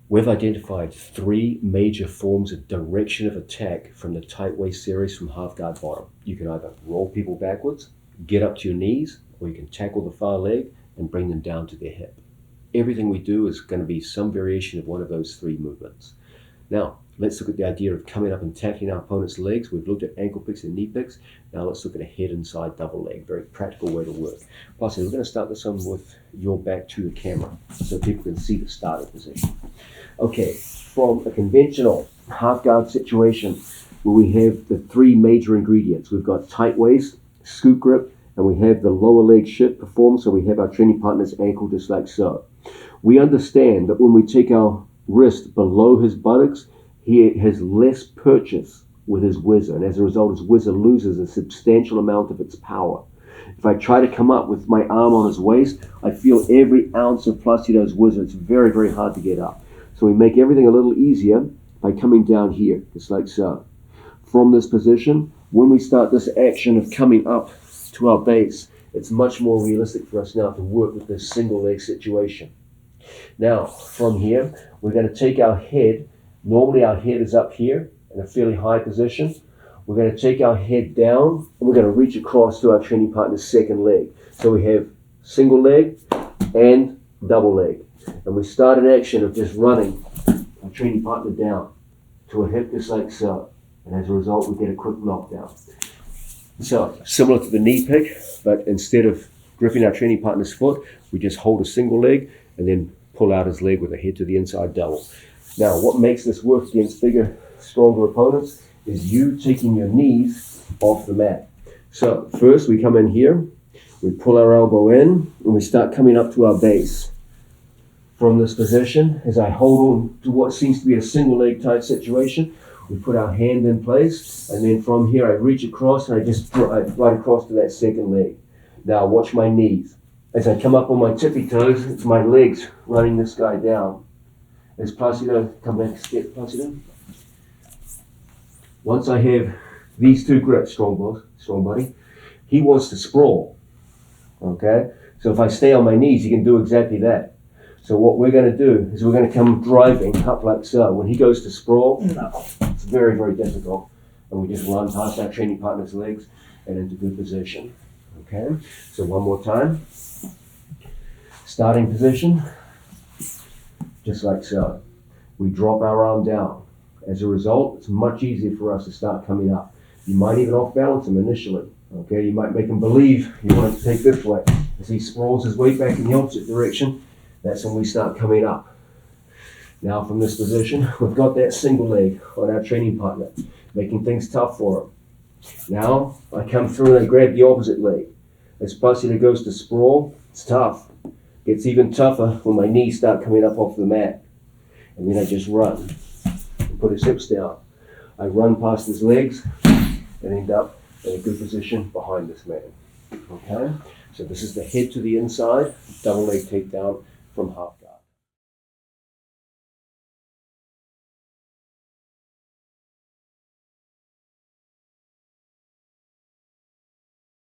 We've identified 3 major forms of direction of attack from the tight waist series from half guard bottom. You can either roll people backwards, get up to your knees, or you can tackle the far leg and bring them down to their hip. Everything we do is going to be some variation of one of those 3 movements. Now, let's look at the idea of coming up and tackling our opponent's legs. We've looked at ankle picks and knee picks. Now let's look at a head inside double leg. Very practical way to work. Plus, we're going to start this one with your back to the camera so people can see the starting position. Okay, from a conventional half guard situation where we have the 3 major ingredients. We've got tight waist, scoop grip, and we have the lower leg shift performed, so we have our training partner's ankle just like so. We understand that when we take our wrist below his buttocks, he has less purchase with his whizzer, and as a result his whizzer loses a substantial amount of its power. If I try to come up with my arm on his waist, I feel every ounce of Placido's whizzer. It's very, very hard to get up. So we make everything a little easier by coming down here, just like so. From this position, when we start this action of coming up to our base, it's much more realistic for us now to work with this single leg situation. Now, from here, we're going to take our head. Normally our head is up here in a fairly high position. We're going to take our head down and we're going to reach across to our training partner's second leg. So we have single leg and double leg. And we start an action of just running our training partner down to a hip just like so. And as a result, we get a quick knockdown. So, similar to the knee pick, but instead of gripping our training partner's foot, we just hold a single leg and then pull out his leg with a head to the inside double. Now, what makes this work against bigger, stronger opponents is you taking your knees off the mat. So, first we come in here, we pull our elbow in, and we start coming up to our base. From this position, as I hold on to what seems to be a single leg type situation, we put our hand in place, and then from here I reach across and I just drive right across to that second leg. Now watch my knees. As I come up on my tippy toes, it's my legs running this guy down. As Placido, come back a step, Placido. Once I have these 2 grips, strong buddy, he wants to sprawl, okay? So if I stay on my knees, he can do exactly that. So what we're going to do is we're going to come driving up like so. When he goes to sprawl, it's very, very difficult. And we just run past our training partner's legs and into good position. Okay, so one more time. Starting position, just like so. We drop our arm down. As a result, it's much easier for us to start coming up. You might even off balance him initially. Okay, you might make him believe you want him to take this way. As he sprawls his weight back in the opposite direction, that's when we start coming up. Now from this position, we've got that single leg on our training partner, making things tough for him. Now I come through and I grab the opposite leg. As Placido goes to sprawl, it's tough. Gets even tougher when my knees start coming up off the mat. And then I just run and put his hips down. I run past his legs and end up in a good position behind this man. Okay? So this is the head to the inside, double leg takedown from half guard.